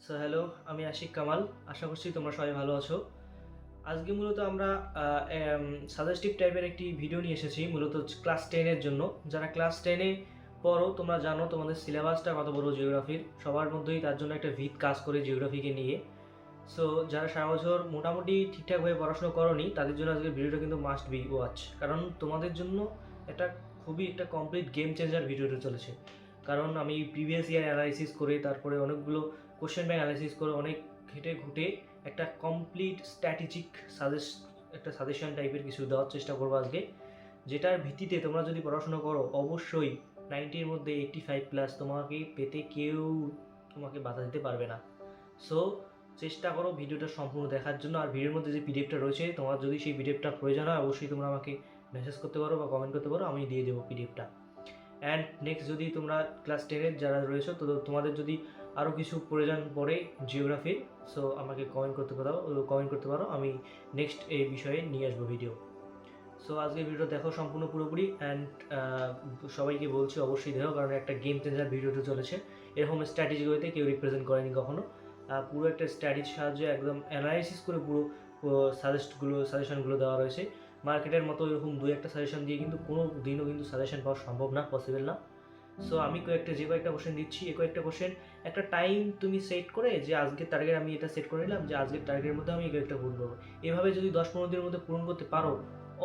So hello, আমি আশিক কামাল। আশা করছি তোমরা সবাই ভালো আছো। আজকে মূলত আমরা সাজেস্টিভ টাইপের একটি ভিডিও নিয়ে এসেছি মূলত ক্লাস 10 এর জন্য। যারা ক্লাস 10 এ পড়ো তোমরা জানো তোমাদের সিলেবাসটা কত বড় জিওগ্রাফির। সবার মধ্যেই তার জন্য একটা ভিত কাজ করে জিওগ্রাফিকে নিয়ে। সো যারা সারা বছর মোটামুটি ঠিকঠাকভাবে পড়াশোনা করোনি তাদের জন্য আজকের ভিডিওটা কিন্তু মাস্ট বি ওয়াচ, কারণ তোমাদের জন্য একটা খুবই একটা কমপ্লিট গেম চেঞ্জার ভিডিওটা চলেছে। কারণ আমি প্রিভিয়াস ইয়ার অ্যানালাইসিস করে তারপরে অনেকগুলো কোশ্চেন ব্যাংক অ্যানালাইসিস করে অনেক ঘেটে ঘুটে একটা কমপ্লিট স্ট্র্যাটেজিক একটা সাজেশন টাইপের কিছু দেওয়ার চেষ্টা করবো আজকে, যেটার ভিত্তিতে তোমরা যদি পড়াশোনা করো অবশ্যই 90-এর মধ্যে 85+ তোমাকে পেতে কেউ তোমাকে বাধা দিতে পারবে না। সো চেষ্টা করো ভিডিওটা সম্পূর্ণ দেখার জন্য। আর ভিডিওর মধ্যে যে পিডিএফটা রয়েছে তোমার যদি সেই পিডিএফটা প্রয়োজন হয় অবশ্যই তোমরা আমাকে মেসেজ করতে পারো বা কমেন্ট করতে পারো, আমি দিয়ে দেবো পিডিএফটা। অ্যান্ড নেক্সট যদি তোমরা ক্লাস 10-এর যারা রয়েছো তো তোমাদের যদি আরও কিছু প্রয়োজন পড়ে জিওগ্রাফির, সো আমাকে কমেন্ট করতে পারো, আমি নেক্সট এই বিষয়ে নিয়ে আসবো ভিডিও। সো আজকে ভিডিও দেখো সম্পূর্ণ পুরোপুরি। অ্যান্ড সবাইকে বলছি অবশ্যই দেখো, কারণ একটা গেম চেঞ্জার ভিডিওটা চলেছে। এরকম স্ট্র্যাটেজি ওয়েতে কেউ রিপ্রেজেন্ট করেনি কখনো। পুরো একটা স্ট্র্যাটেজির সাহায্যে একদম অ্যানালাইসিস করে পুরো সাজেশনগুলো দেওয়া রয়েছে। মার্কেটের মতো এরকম দুই একটা সাজেশন দিয়ে কিন্তু কোনো দিনও কিন্তু সাজেশন পাওয়া সম্ভব না, পসিবল না। সো আমি যে কয়েকটা কোশ্চেন দিচ্ছি, এই কয়েকটা কোশ্চেন একটা টাইম তুমি সেট করে যে আজকের টার্গেট আমি এটা সেট করে নিলাম যে আজকের টার্গেটের মধ্যে আমি এই কয়েকটা পূরণ করবো। এভাবে যদি 10-15 দিনের মধ্যে পূরণ করতে পারো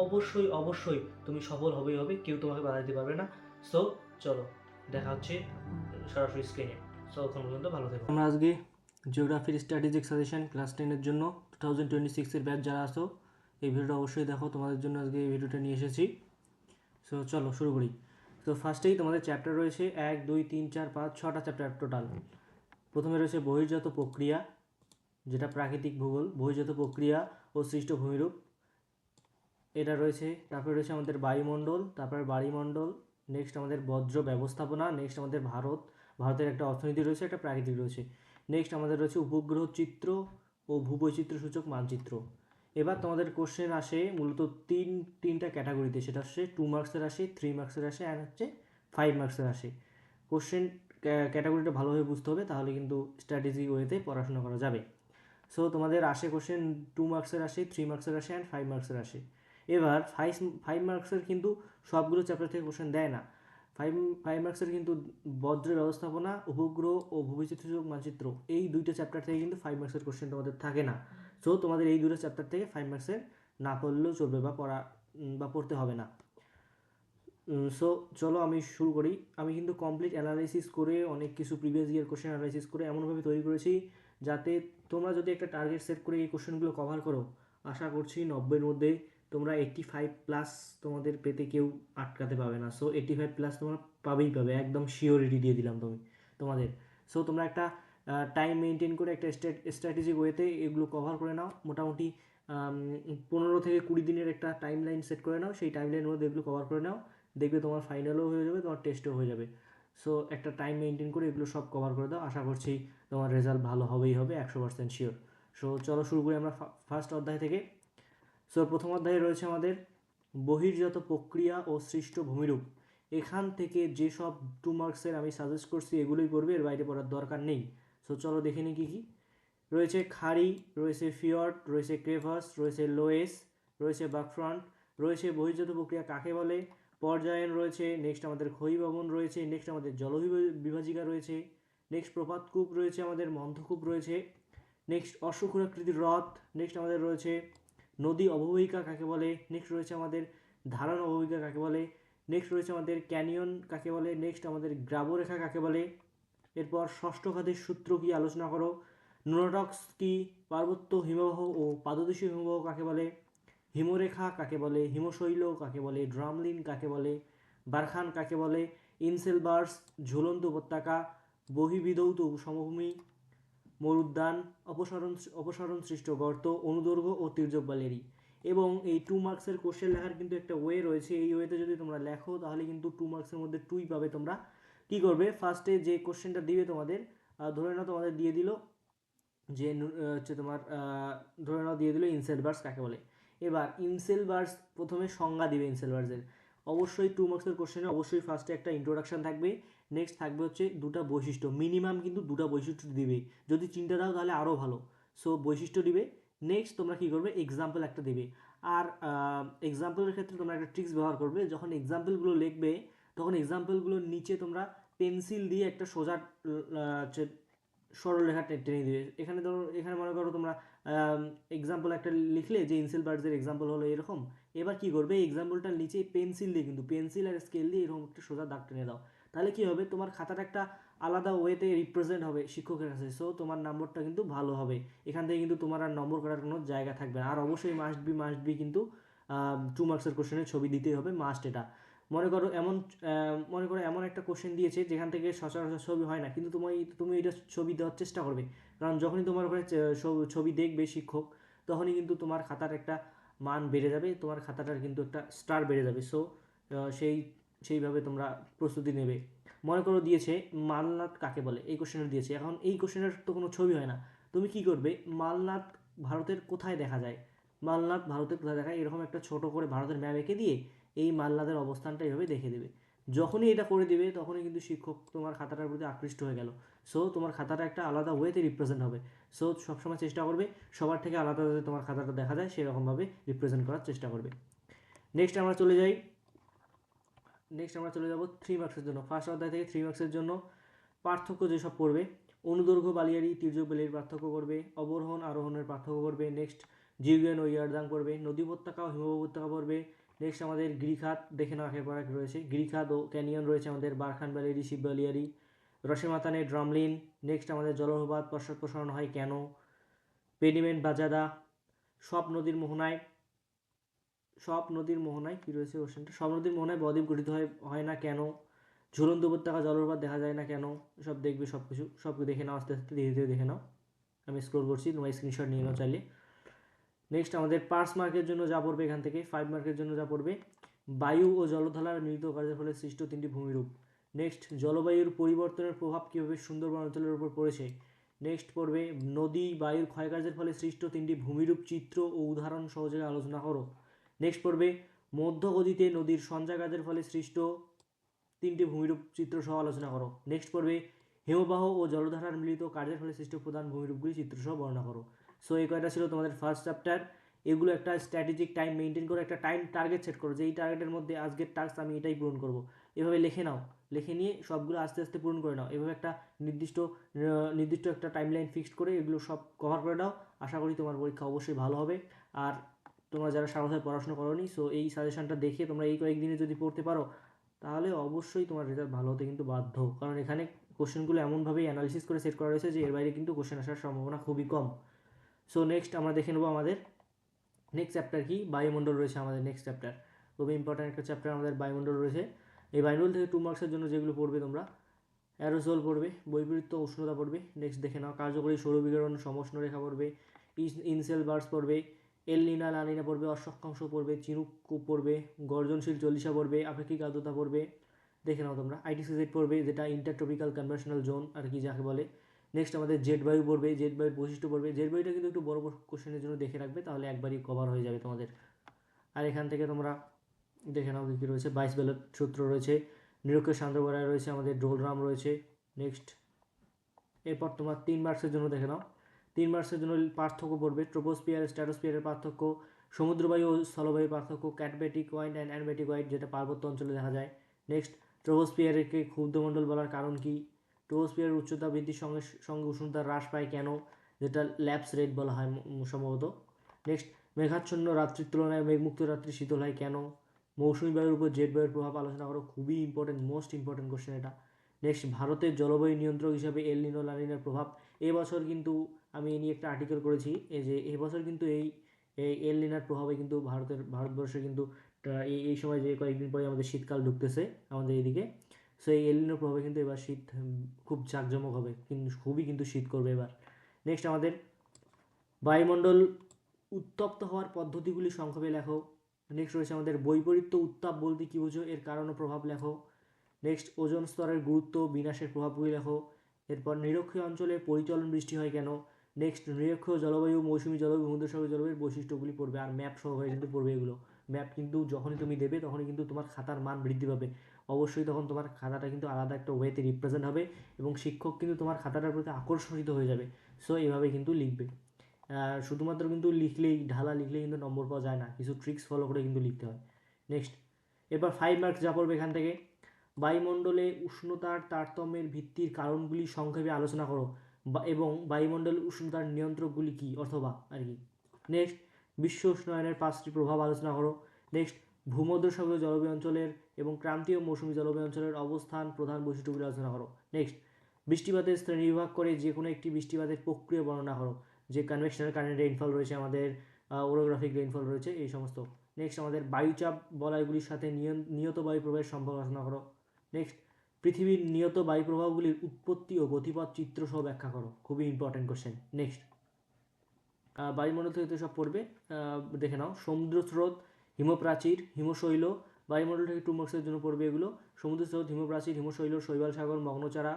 অবশ্যই অবশ্যই তুমি সফল হবে, কেউ তোমাকে বাধা দিতে পারবে না। সো চলো দেখা হচ্ছে সরাসরি স্ক্রিনে। সো তখন পর্যন্ত ভালো থেকো। আমরা আজকে জিওগ্রাফির স্ট্র্যাটেজিক সাজেশন ক্লাস 10-এর জন্য 2026-এর ব্যাচ যারা আসো এই ভিডিওটা অবশ্যই দেখো, তোমাদের জন্য আজকে এই ভিডিওটা নিয়ে এসেছি। সো চলো শুরু করি। তো ফার্স্টেই তোমাদের চ্যাপ্টার রয়েছে 1, 2, 3, 4, 5, 6টা চ্যাপ্টার টোটাল। প্রথমে রয়েছে বহির্জাত প্রক্রিয়া, যেটা প্রাকৃতিক ভূগোল, বহির্জাত প্রক্রিয়া ও সৃষ্ট ভূমিরূপ এটা রয়েছে। তারপরে রয়েছে আমাদের বায়ুমণ্ডল, তারপরে বাড়িমণ্ডল, নেক্সট আমাদের বজ্র ব্যবস্থাপনা, নেক্সট আমাদের ভারতের একটা অর্থনীতি রয়েছে, একটা প্রাকৃতিক রয়েছে। নেক্সট আমাদের রয়েছে উপগ্রহ চিত্র ও ভূবৈচিত্র্য সূচক মানচিত্র। এবার তোমাদের কোশ্চেন আসে মূলত তিনটা ক্যাটাগরিতে, সেটা হচ্ছে 2 মার্কসের আসে, 3 মার্কসের আসে, অ্যান্ড হচ্ছে 5 মার্কসের আসে। কোশ্চেন ক্যাটাগরিটা ভালোভাবে বুঝতে হবে, তাহলে কিন্তু স্ট্র্যাটেজি ওয়েতে পড়াশোনা করা যাবে। সো তোমাদের আসে কোশ্চেন 2 মার্কসের আসে, 3 মার্কসের আসে, অ্যান্ড 5 মার্কসের আসে। এবার ফাইভ মার্কসের কিন্তু সবগুলো চ্যাপ্টার থেকে কোশ্চেন দেয় না। ফাইভ মার্কসের কিন্তু বজ্র ব্যবস্থাপনা, উপগ্রহ ও ভূবৈচিত্র্য মানচিত্র এই দুইটা চ্যাপ্টার থেকে কিন্তু 5 মার্কসের কোশ্চেন তোমাদের থাকে না। সো তোমাদের এই দুটো চ্যাপ্টার থেকে 5 মার্কসের না পড়লেও চলবে বা পড়তে হবে না। সো চলো আমি শুরু করি। আমি কিন্তু কমপ্লিট অ্যানালাইসিস করে অনেক কিছু প্রিভিয়াস ইয়ার কোশ্চেন অ্যানালাইসিস করে এমনভাবে তৈরি করেছি যাতে তোমরা যদি একটা টার্গেট সেট করে এই কোশ্চেনগুলো কভার করো, আশা করছি 90-এর মধ্যে তোমরা 85+ তোমাদের পেতে কেউ আটকাতে পাবে না। সো 85+ তোমরা পাবে, একদম শিওরিটি দিয়ে দিলাম তোমাদের। সো তোমরা একটা টাইম মেনটেন করে একটা স্ট্র্যাটেজিক ওয়েতে এগুলো কভার করে নাও। মোটামুটি 15 থেকে 20 দিনের একটা টাইম লাইন সেট করে নাও, সেই টাইম লাইনের মধ্যে এগুলো কভার করে নাও, দেখবে তোমার ফাইনালও হয়ে যাবে, তোমার টেস্টও হয়ে যাবে। সো একটা টাইম মেনটেন করে এগুলো সব কভার করে দাও, আশা করছি তোমার রেজাল্ট ভালো হবেই হবে, 100% শিওর। সো চলো শুরু করি আমরা ফার্স্ট অধ্যায় থেকে। সো প্রথম অধ্যায়ে রয়েছে আমাদের বহির্জাত প্রক্রিয়া ও সৃষ্ট ভূমিরূপ। এখান থেকে যেসব 2 মার্কসের আমি সাজেস্ট করছি এগুলোই পড়বে, এর বাইরে পড়ার দরকার নেই। সো চলো দেখে নিই কী কী রয়েছে। খাড়ি রয়েছে, ফিয়র্ড রয়েছে, ক্রেভাস রয়েছে, লোয়েস রয়েছে, বাকফ্রন্ট রয়েছে। বহির্জাত প্রক্রিয়া কাকে বলে? পর্যায়ন রয়েছে, নেক্সট আমাদের ক্ষয়ীভবন রয়েছে, নেক্সট আমাদের জলবিভাজিকা রয়েছে, নেক্সট প্রপাতকূপ রয়েছে, আমাদের মন্থকূপ রয়েছে, নেক্সট অশ্বক্ষুরাকৃতির হ্রদ, নেক্সট আমাদের রয়েছে নদী অববাহিকা কাকে বলে, নেক্সট রয়েছে আমাদের ধারণ অববাহিকা কাকে বলে, নেক্সট রয়েছে আমাদের ক্যানিয়ন কাকে বলে, নেক্সট আমাদের গ্রাবরেখা কাকে বলে। এরপর ষষ্ঠ খাতের সূত্র কি আলোচনা করো। নুনাটক্স কি, পার্বত্য হিমবাহ ও পাদদেশীয় হিমবাহ কাকে বলে, হিমরেখা কাকে বলে, হিমশৈল কাকে বলে, ড্রামলিন কাকে বলে, বারখান কাকে বলে, ইনসেলবার্স ঝুলন্ত উপত্যকা, বহিবিধৌত সমভূমি, মরুদ্যান, অপসারণ সৃষ্ট গর্ত, অনুদৈর্ঘ্য ও তির্যক বালিয়ারি। এবং এই 2 মার্কসের কোশ্চেন লেখার কিন্তু একটা ওয়ে রয়েছে, এই ওয়েতে যদি তোমরা লেখো তাহলে কিন্তু 2 মার্কসের মধ্যে 2ই পাবে তোমরা। কী করবে, ফার্স্টে যে কোশ্চেনটা দিবে তোমাদের, ধরে নাও তোমাদের দিয়ে দিল যে হচ্ছে তোমার ধরে নাও দিয়ে দিল ইনসেলবার্স কাকে বলে। এবার ইনসেলবার্স প্রথমে সংজ্ঞা দিবে ইনসেলবার্সের। অবশ্যই 2 মার্কসের কোশ্চেনে অবশ্যই ফার্স্টে একটা ইন্ট্রোডাকশন থাকবে, নেক্সট থাকবে হচ্ছে দুটা বৈশিষ্ট্য, মিনিমাম কিন্তু দুটা বৈশিষ্ট্য দিবে, যদি তিনটা দাও তাহলে আরও ভালো। সো বৈশিষ্ট্য দিবে। নেক্সট তোমরা কী করবে, এক্সাম্পল একটা দিবে। আর এক্সাম্পলের ক্ষেত্রে তোমরা একটা ট্রিক্স ব্যবহার করবে, যখন এক্সাম্পলগুলো লিখবে তখন এক্সাম্পলগুলোর নিচে তোমরা পেন্সিল দিয়ে একটা সোজা হচ্ছে সরলরেখা টেনে দিবে। এখানে ধরো, এখানে মনে করো তোমরা এক্সাম্পল একটা লিখলে যে ইনসেল বার্ডসের এক্সাম্পল হলো এরকম। এবার কি করবে, এক্সাম্পলটার নিচে পেন্সিল দিয়ে, কিন্তু পেন্সিল আর স্কেল দিয়ে এরকম একটা সোজা দাগ টেনে দাও। তাহলে কি হবে, তোমার খাতাটা একটা আলাদা ওয়েতে রিপ্রেজেন্ট হবে শিক্ষকের কাছে। সো তোমার নম্বরটা কিন্তু ভালো হবে। এখান থেকে কিন্তু তোমার আর নম্বর করার কোনো জায়গা থাকবে না। আর অবশ্যই মাস্ট বি কিন্তু 2 মার্কসের কোশ্চেনের ছবি দিতেই হবে, মাস্ট এটা। মনে করো এমন একটা কোশ্চেন দিয়েছে যেখান থেকে সচরাচর ছবি হয় না, কিন্তু তুমি এটা ছবি দেওয়ার চেষ্টা করবে, কারণ যখনই তোমার ওখানে ছবি দেখবে শিক্ষক, তখনই কিন্তু তোমার খাতার একটা মান বেড়ে যাবে, তোমার খাতাটার কিন্তু একটা স্টার বেড়ে যাবে। সো সেইভাবে তোমরা প্রস্তুতি নেবে। মনে করো দিয়েছে মালনাথ কাকে বলে, এই কোশ্চেনের দিয়েছে। এখন এই কোশ্চেনের তো কোনো ছবি হয় না, তুমি কি করবে, মালনাথ ভারতের কোথায় দেখা যায়, মালনাথ ভারতের কোথায় দেখা যায়, এরকম একটা ছোট করে ভারতের ম্যাপ এঁকে দিয়ে এই মালনাথের অবস্থানটা এইভাবে দেখে দেবে। যখনই এটা করে দেবে তখনই কিন্তু শিক্ষক তোমার খাতাটার প্রতি আকৃষ্ট হয়ে গেল। সো তোমার খাতাটা একটা আলাদা ওয়েতে রিপ্রেজেন্ট হবে। সো সবসময় চেষ্টা করবে সবার থেকে আলাদা যাতে তোমার খাতাটা দেখা যায় সেরকমভাবে রিপ্রেজেন্ট করার চেষ্টা করবে। নেক্সট আমরা চলে যাব 3 মার্কসের জন্য। ফার্স্ট অধ্যায় থেকে 3 মার্কসের জন্য পার্থক্য যেসব পড়বে, অনুদৈর্ঘ্য বালিয়াড়ি তির্যক বেলির পার্থক্য করবে, অবরোহণ আরোহণের পার্থক্য করবে, নেক্সট জিউগেন ও ইয়ারদাং পড়বে, নদী উপত্যকা ও হিমবাহ উপত্যকা পড়বে। নেক্সট আমাদের গিরিখাত দেখে নেওয়া একের পর এক রয়েছে, গিরিখাত ও ক্যানিয়ন রয়েছে আমাদের, বারখান বালিয়াড়ি, শিব বালিয়াড়ি, রসেমাতানে ড্রামলিন। নেক্সট আমাদের জলপ্রপাত পশ্চাৎ প্রসারণ হয় কেন, পেডিমেন্ট বাজাদা, সব নদীর মোহনায় কী রয়েছে কোশ্চেনটা, সব নদীর মোহনায় বদ্বীপ গঠিত হয় না কেন, ঝুলন্ত উপত্যকা জলপ্রপাত দেখা যায় না কেন। সব দেখবে, সব দেখে নাও, আস্তে আস্তে ধীরে ধীরে দেখে নাও। আমি স্ক্রল করছি, তোমার স্ক্রিনশট নিয়ে নাও চাইলে। নেক্সট আমাদের 5 মার্কের জন্য যা পড়বে, এখান থেকে 5 মার্কের জন্য যা পড়বে, বায়ু ও জলধারার মিলিত কার্যের ফলে সৃষ্ট 3টি ভূমিরূপ। নেক্সট জলবায়ুর পরিবর্তনের প্রভাব কীভাবে সুন্দরবন অঞ্চলের উপর পড়েছে। নেক্সট পড়বে নদী বায়ুর ক্ষয়কার্যের ফলে সৃষ্ট 3টি ভূমিরূপ চিত্র ও উদাহরণ সহজে আলোচনা করো। নেক্সট পড়বে মধ্যগতিতে নদীর সঞ্চয় কাজের ফলে সৃষ্ট 3টি ভূমিরূপ চিত্র সহ আলোচনা করো। নেক্সট পড়বে হিমবাহ ও জলধারার মিলিত কার্যের ফলে সৃষ্ট প্রধান ভূমিরূপগুলি চিত্রসহ বর্ণনা করো। সো এই কয়টা ছিল তোমাদের ফার্স্ট চ্যাপ্টার। এগুলো একটা স্ট্র্যাটেজিক টাইম মেনটেন করে একটা টাইম টার্গেট সেট করো, যে এই টার্গেটের মধ্যে আজকের টাস্ক আমি এটাই পূরণ করব। এভাবে লিখে নাও, লিখে নিয়ে সবগুলো আস্তে আস্তে পূরণ করে নাও। এভাবে একটা নির্দিষ্ট একটা টাইমলাইন ফিক্সড করে এগুলো সব কভার করে দাও। আশা করি তোমার পরীক্ষা অবশ্যই ভালো হবে। আর তোমরা যারা সারাবছর পড়াশোনা করোনি, সো এই সাজেশনটা দেখে তোমরা এই কয়েকদিনে যদি পড়তে পারো তাহলে অবশ্যই তোমার রেজাল্ট ভালো হতে কিন্তু বাধ্য, কারণ এখানে কোশ্চেনগুলো এমনভাবেই অ্যানালিসিস করে সেট করা রয়েছে যে এর বাইরে কিন্তু কোশ্চেন আসার সম্ভাবনা খুবই কম। সো নেক্সট আমরা দেখে নেবো আমাদের নেক্সট চ্যাপ্টার কি, বায়ুমণ্ডল রয়েছে আমাদের নেক্সট চ্যাপ্টার। খুবই ইম্পর্ট্যান্ট একটা চ্যাপ্টার আমাদের বায়ুমণ্ডল রয়েছে। এই বায়ুমণ্ডল থেকে 2 মার্কসের জন্য যেগুলো পড়বে তোমরা, অ্যারোসোল পড়বে, বৈপরীত্য উষ্ণতা পড়বে। নেক্সট দেখে নাও কার্যকরী সৌরবিকিরণ সমষ্ণ রেখা পড়বে, ইনসেল বার্স পড়বে, এল নিনা লানিনা পড়বে, অক্ষাংশ পড়বে, চিনুক পড়বে, গর্জনশীল চল্লিশা পড়বে, আপেক্ষিক আর্দ্রতা পড়বে। দেখে নাও তোমরা আইটিসিজেড পড়বে, যেটা ইন্টারট্রপিক্যাল কনভার্সনাল জোন আর কি যাকে বলে। নেক্সট আমাদের জেট বায়ু পড়বে, জেট বায়ুর বৈশিষ্ট্য পড়বে। জেট বায়ুটা কিন্তু একটু বড় বড় কোশ্চেনের জন্য দেখে রাখবে, তাহলে একবারই কভার হয়ে যাবে তোমাদের। আর এখান থেকে তোমরা দেখে নাও কী কী রয়েছে, 22 বেলের সূত্র রয়েছে, নিরক্ষীয় সান্দ্রবরায় রয়েছে আমাদের, ডোলরাম রয়েছে। নেক্সট এরপর তোমার 3 মার্কসের জন্য দেখে নাও, 3 মার্কসের জন্য পার্থক্য পড়বে, ট্রোপোস্ফিয়ার স্ট্র্যাটোস্ফিয়ারের পার্থক্য, সমুদ্রবায়ু ও স্থলবায়ুর পার্থক্য, ক্যাটবেটিক ওয়াইড অ্যান্ড অ্যানবেটিক ওয়াইড যেটা পার্বত্য অঞ্চলে দেখা যায়। নেক্সট ট্রোপোস্ফিয়ারকে ক্ষুদ্রমণ্ডল বলার কারণ কি, ট্রোপোস্ফিয়ারের উচ্চতা বৃদ্ধির সঙ্গে সঙ্গে উষ্ণতা হ্রাস পায় কেন, যেটা ল্যাপস রেট বলা হয় সম্ভবত। নেক্সট মেঘাচ্ছন্ন রাত্রির তুলনায় মেঘমুক্ত রাত্রি শীতল হয় কেন, মৌসুমী বায়ুর উপর জেট বায়ুর প্রভাব আলোচনা করো। খুবই ইম্পর্টেন্ট, মোস্ট ইম্পর্টেন্ট কোশ্চেন এটা। নেক্সট ভারতের জলবায়ু নিয়ন্ত্রক হিসাবে এল নিনো লা নিনার প্রভাব। এবছর কিন্তু আমি এ নিয়ে একটা আর্টিকেল করেছি, এই যে এবছর কিন্তু এই এল নিনার প্রভাবে কিন্তু ভারতবর্ষে কিন্তু এই সময় যে কয়েকদিন পরে আমাদের শীতকাল ঢুকতেছে আমাদের এইদিকে। সো এই এল নিনোর প্রভাবে কিন্তু এবার শীত খুব জাঁকজমক হবে, কিন্তু খুবই কিন্তু শীত করবে এবার। নেক্সট আমাদের বায়ুমণ্ডল উত্তপ্ত হওয়ার পদ্ধতিগুলি সংক্ষেপে লেখো। নেক্সট রয়েছে আমাদের বৈপরীত্য উত্তাপ বলতে কী বোঝো, এর কারণ ও প্রভাব লেখো। নেক্সট ওজোন স্তরের গুরুত্ব বিনাশের প্রভাবগুলি লেখো। এরপর নিরক্ষীয় অঞ্চলে পরিচলন বৃষ্টি হয় কেন। নেক্সট নিরক্ষীয় জলবায়ু, মৌসুমী জলবায়ু, ভূমধ্যসাগরীয় জলবায়ুর বৈশিষ্ট্যগুলি পড়বে, আর ম্যাপ সহকারে কিন্তু পড়বে এগুলো। ম্যাপ কিন্তু যখনই তুমি দেবে তখনই কিন্তু তোমার খাতার মান বৃদ্ধি পাবে। অবশ্যই তখন তোমার খাতাটা কিন্তু আলাদা একটা ওয়েতে রিপ্রেজেন্ট হবে এবং শিক্ষক কিন্তু তোমার খাতাটার প্রতি আকর্ষিত হয়ে যাবে। সো এইভাবে কিন্তু লিখবে। শুধুমাত্র কিন্তু লিখলেই কিন্তু নম্বর পাওয়া যায় না, কিছু ট্রিক্স ফলো করে কিন্তু লিখতে হয়। নেক্সট, এবার 5 মার্কস যা পড়বে এখান থেকে, বায়ুমণ্ডলে উষ্ণতার তারতম্যের ভিত্তির কারণগুলি সংক্ষেপে আলোচনা করো এবং বায়ুমণ্ডলের উষ্ণতার নিয়ন্ত্রকগুলি কী অথবা আর কি। নেক্সট, বিশ্ব উষ্ণায়নের 5টি প্রভাব আলোচনা করো। নেক্সট, ভূমধ্যসাগরীয় জলবায়ু অঞ্চলের এবং ক্রান্তীয় মৌসুমী জলবায়ু অঞ্চলের অবস্থান প্রধান বৈশিষ্ট্যগুলি আলোচনা করো। নেক্সট, বৃষ্টিপাতের শ্রেণীবিভাগ করে যে কোনো একটি বৃষ্টিপাতের প্রক্রিয়া বর্ণনা করো, যে কনভেকশনাল কারেন্ট রেইনফল রয়েছে আমাদের, ওরোগ্রাফিক রেইনফল রয়েছে, এই সমস্ত। নেক্সট, আমাদের বায়ুচাপ বলয়গুলির সাথে নিয়ত বায়ু প্রবাহের সম্পর্ক আলোচনা করো। নেক্সট, পৃথিবীর নিয়ত বায়ু প্রবাহগুলির উৎপত্তি ও গতিপথ চিত্র সহ ব্যাখ্যা করো, খুবই ইম্পর্টেন্ট কোশ্চেন। নেক্সট, বায়ুমণ্ডল থেকে তো সব পড়বে, দেখে নাও। সমুদ্র স্রোত, হিমপ্রাচীর, হিমশৈল, বায়ুমণ্ডল থেকে 2 মার্কসের জন্য পড়বে এগুলো। সমুদ্র স্রোত, হিমপ্রাচীর, হিমশৈল, শৈবাল সাগর, মগ্নচারা,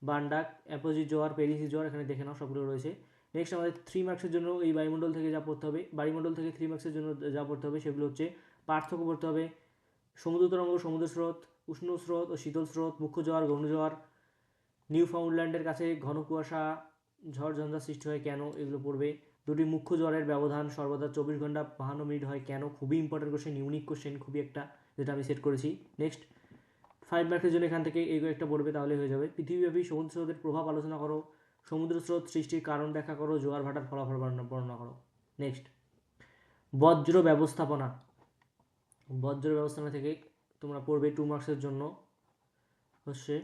বান্ডাক, অ্যাপোজিট জোয়ার, পেরিসি জোয়ার, এখানে দেখে নাও সবগুলো রয়েছে। নেক্সট, আমাদের 3 মার্কসের জন্য এই বায়ুমণ্ডল থেকে যা পড়তে হবে, বায়ুমণ্ডল থেকে 3 মার্কসের জন্য যা পড়তে হবে সেগুলো হচ্ছে পার্থক্য পড়তে হবে, সমুদ্র তরঙ্গ, সমুদ্র স্রোত, উষ্ণ স্রোত ও শীতল স্রোত, মুখ্য জোয়ার, ঘূর্ণিঝড়, নিউ ফাউন্ডল্যান্ডের কাছে ঘন কুয়াশা, ঝড় ঝঞ্ঝা সৃষ্টি হয় কেন, এগুলো পড়বে। দুটি মুখ্য জোয়ারের ব্যবধান সর্বদা 24 ঘন্টা 52 মিনিট হয় কেন, খুবই ইম্পর্টেন্ট কোশ্চেন, ইউনিক কোশ্চেন, খুবই একটা, যেটা আমি সেট করেছি। নেক্সট, 5 মার্কের জন্য এখান থেকে এই একটা পড়বে, তাহলে হয়ে যাবে। পৃথিবীব্যাপী সমুদ্র স্রোতের প্রভাব আলোচনা করো, সমুদ্র স্রোত সৃষ্টির কারণ ব্যাখ্যা করো, জোয়ার ভাটার ফলাফল বর্ণনা করো। নেক্সট, বজ্র ব্যবস্থাপনা, বজ্র ব্যবস্থাপনা থেকে তোমরা পড়বে 2 মার্কসের জন্য হচ্ছে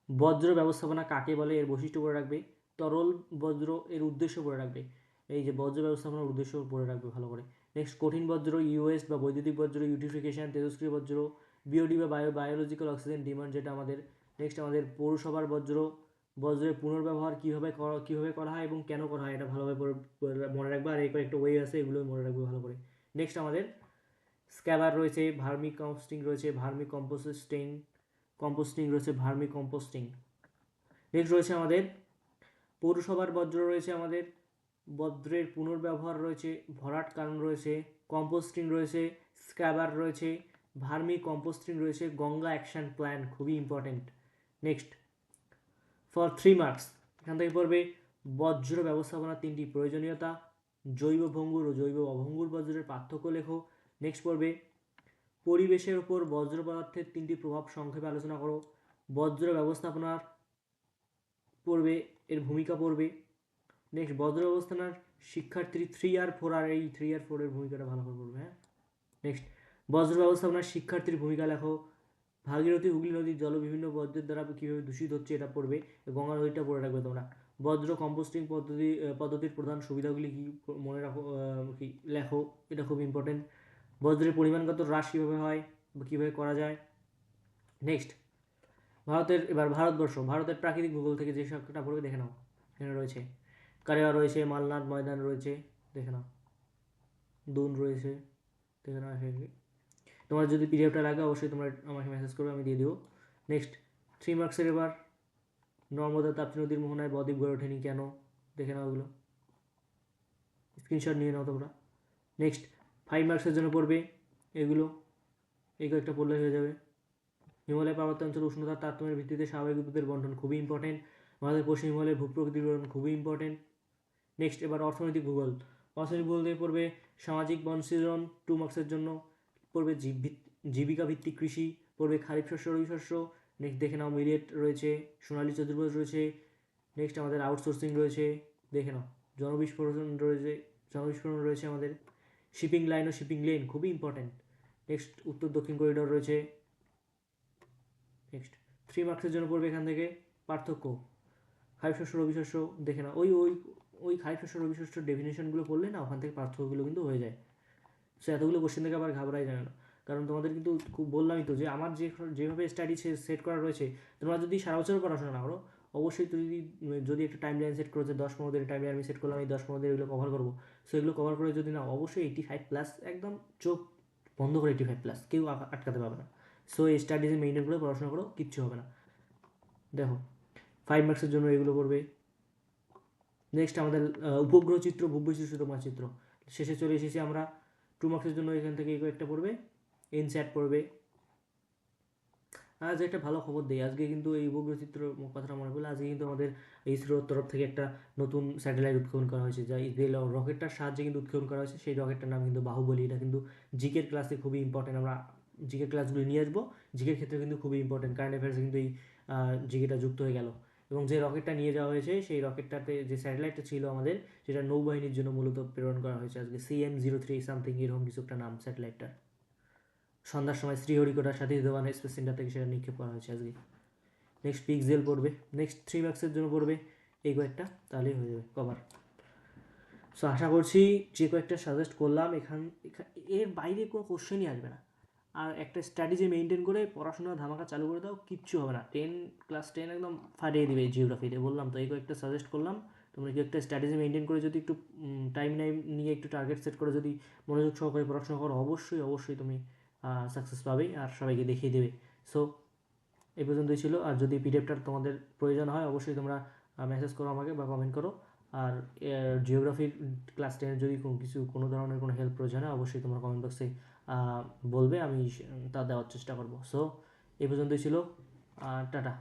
বজ্র ব্যবস্থাপনা কাকে বলে, এর বৈশিষ্ট্য পড়ে রাখবে। তরল বজ্র, এর উদ্দেশ্য পড়ে রাখবে। এই যে বজ্র ব্যবস্থাপনার উদ্দেশ্য পড়ে রাখবে ভালো করে। নেক্সট, কঠিন বজ্র, ইউএস বা বৈদ্যুতিক বজ্র, ইউটিফিকেশন, তেজস্ক্রিয় বজ্র, বিওডি বা বায়োলজিক্যাল অক্সিজেন ডিমান্ড, যেটা আমাদের। নেক্সট, আমাদের পৌরসভার বজ্রের পুনর্ব্যবহার কীভাবে করা হয় এবং কেন করা হয়, এটা ভালোভাবে মনে রাখবে। আর এই কয়েকটা ওয়ে আছে, এগুলো মনে রাখবে ভালো করে। নেক্সট, আমাদের স্ক্যাবার রয়েছে, ভার্মি কম্পোস্টিং রয়েছে, ভার্মি কম্পোস্টিং রয়েছে, ভার্মি কম্পোস্টিং। নেক্সট রয়েছে আমাদের পৌরসভার বজ্র রয়েছে, আমাদের বজ্রের পুনর্ব্যবহার রয়েছে, ভরাট কারণ রয়েছে, কম্পোস্টিং রয়েছে, স্ক্যাবার রয়েছে, ভার্মি কম্পোস্টিং রয়েছে, গঙ্গা অ্যাকশন প্ল্যান, খুবই ইম্পর্টেন্ট। নেক্সট, ফর 3 মার্কস এখান থেকে পড়বে বজ্র ব্যবস্থাপনার 3টি প্রয়োজনীয়তা, জৈব ভঙ্গুর ও জৈব অভঙ্গুর বজ্রের পার্থক্য লেখো। নেক্সট পড়বে পরিবেশের উপর বজ্র পদার্থের 3টি প্রভাব সংক্ষেপে আলোচনা করো, বজ্র ব্যবস্থাপনার পড়বে, এর ভূমিকা পড়বে। নেক্সট, বজ্র ব্যবস্থাপনার শিক্ষার্থী 3 আর 4, আর এই 3 আর 4 এর ভূমিকাটা ভালো করে পড়বে। হ্যাঁ, নেক্সট, বজ্র ব্যবস্থাপনার শিক্ষার্থীর ভূমিকা লেখো। ভাগীরথী হুগলি নদীর জল বিভিন্ন বজ্রের দ্বারা কীভাবে দূষিত হচ্ছে এটা পড়বে। গঙ্গা নদীটা পড়ে রাখবে তোমরা। বজ্র কম্পোস্টিং পদ্ধতির প্রধান সুবিধাগুলি কী মনে রাখো, কি লেখো, এটা খুব ইম্পর্টেন্ট। বজ্রের পরিমাণগত হ্রাস কীভাবে হয় বা কীভাবে করা যায়। নেক্সট, ভারতের প্রাকৃতিক ভূগোল থেকে যে সবটা পড়বে দেখে নাও, এখানে রয়েছে কারেওয়া রয়েছে, মালনাদ ময়দান রয়েছে, দেখে নাও, দুন রয়েছে, দেখে নাও। তোমার যদি পিডিএফটা লাগে অবশ্যই তোমরা আমাকে মেসেজ করবে, আমি দিয়ে দেবো। নেক্সট, 3 মার্কসের এবার নর্মদা তাপ্তি নদীর মোহনায় বদ্বীপ গড়ে ওঠেনি কেন, দেখে নাও, এগুলো স্ক্রিনশট নিয়ে নাও তোমরা। নেক্সট, 5 মার্কসের জন্য পড়বে এগুলো, এই কয়েকটা পড়লে হয়ে যাবে। হিমালয় পার্বত্যাঞ্চল উষ্ণতার তারতম্যের ভিত্তিতে স্বাভাবিক বিদ্যুতের বন্টন, খুবই ইম্পর্টেন্ট। ভারতের পশ্চিম হিমালয়ের ভূপ্রকৃতির বন্টন, খুবই ইম্পর্টেন্ট। নেক্সট, এবার অর্থনৈতিক ভূগোল দিয়ে পড়বে সামাজিক বনসৃজন, 2 মার্কসের জন্য পড়বে জীবিকা ভিত্তিক কৃষি, পড়বে খারিফ শস্য, রবি শস্য। নেক্সট, দেখে নাও, মিলেট রয়েছে, সোনালী চতুর্ভুজ রয়েছে। নেক্সট, আমাদের আউটসোর্সিং রয়েছে, দেখে নাও, জনবিস্ফোরণ রয়েছে আমাদের, শিপিং লাইন ও শিপিং লেন, খুবই ইম্পর্টেন্ট। নেক্সট, উত্তর দক্ষিণ করিডোর রয়েছে। নেক্সট, 3 মার্কসের জন্য পড়বে এখান থেকে পার্থক্য, খারিফ শস্য, রবি শস্য, দেখে না, ওই খারিফ শস্য, রবি শস্যর ডেফিনেশনগুলো পড়লে না ওখান থেকে পার্থক্যগুলো কিন্তু হয়ে যায়। সো এতগুলো কোশ্চেন থেকে আবার ঘাবড়াই যায় না, কারণ তোমাদের কিন্তু খুব বললামই তো যে আমার যেভাবে স্টাডি সেট করা রয়েছে, তোমরা যদি সারা বছর পড়াশোনা না করো, অবশ্যই যদি একটা টাইম লাইন সেট করো যে 10-15 দিনের টাইম লাইন আমি সেট করলাম, এই 10-15 দিন এগুলো কভার করবো, সো এগুলো কভার করে যদি না, অবশ্যই 85+, একদম চোখ বন্ধ করে 85+, কেউ আটকাতে পারবে না। সো এই স্টাডিজে মেনটেন করে পড়াশোনা করো, কিচ্ছু হবে না। দেখো, 5 মার্কসের জন্য এগুলো পড়বে। নেক্সট, আমাদের উপগ্রহ চিত্র, ভূবৈচিত্র মানচিত্র, শেষে চলে এসেছি আমরা। 2 মার্কসের জন্য এখান থেকে এই কয়েকটা পড়বে। এনস্যাট পড়বে, আজ একটা ভালো খবর দেই, আজকে কিন্তু এই উপগ্রহ চিত্র কথাটা মনে পড়লো, আজকে কিন্তু আমাদের ইসরোর তরফ থেকে একটা নতুন স্যাটেলাইট উৎক্ষেপণ করা হয়েছে, যা ইসরায়েল রকেটটার সাহায্যে কিন্তু উৎক্ষেপণ করা হয়েছে। সেই রকেটটার নাম কিন্তু বাহুবলী। এটা কিন্তু জিকের ক্লাসে খুবই ইম্পর্টেন্ট, আমরা জিকের ক্লাসগুলো নিয়ে আসবো। জিকের ক্ষেত্রে কিন্তু খুবই ইম্পর্টেন্ট, কারেন্ট অ্যাফেয়ার্সে কিন্তু এই জিকেটা যুক্ত হয়ে গেল। এবং যে রকেটটা নিয়ে যাওয়া হয়েছে, সেই রকেটটাতে যে স্যাটেলাইটটা ছিল আমাদের, সেটা নৌবাহিনীর জন্য মূলত প্রেরণ করা হয়েছে আজকে। CM-03 সামথিং এরকম কিছু একটা নাম স্যাটেলাইটটার। সন্ধ্যার সময় শ্রীহরিকোটার সাথী ধওয়ান স্পেস সেন্টার থেকে সেটা নিক্ষেপ করা হয়েছে আজকে। নেক্সট পিক্সেল পড়বে, নেক্সট 3 মার্কসের জন্য পড়বে এই কয়েকটা, তাহলেই হয়ে যাবে কভার। সো আশা করছি যে কয়েকটা সাজেস্ট করলাম এর বাইরে কোনো কোশ্চেনই আসবে না। আর একটা স্ট্র্যাটেজি মেনটেন করে পড়াশোনা ধামাকা চালু করে দাও, কিচ্ছু হবে না। ক্লাস 10 একদম ফাটিয়ে দিবে জিওগ্রাফিতে, বললাম তো। এই কয়েকটা সাজেস্ট করলাম, তোমরা কি একটা স্ট্র্যাটেজি মেনটেন করে যদি একটু টাইম নিয়ে একটু টার্গেট সেট করে যদি মনোযোগ সহকারে পড়াশোনা করো, অবশ্যই অবশ্যই তুমি সাকসেস পাবেই আর সবাইকে দেখিয়ে দেবে। সো এই পর্যন্তই ছিল। আর যদি পিডিএফটার তোমাদের প্রয়োজন হয়, অবশ্যই তোমরা মেসেজ করো আমাকে বা কমেন্ট করো। আর জিওগ্রাফির ক্লাস 10 যদি কোনো ধরনের কোনো হেল্প প্রয়োজন হয়, অবশ্যই তোমরা কমেন্ট বক্সে বলবে, আমি তা দেওয়ার চেষ্টা করবো। সো এই পর্যন্তই ছিল, টাটা।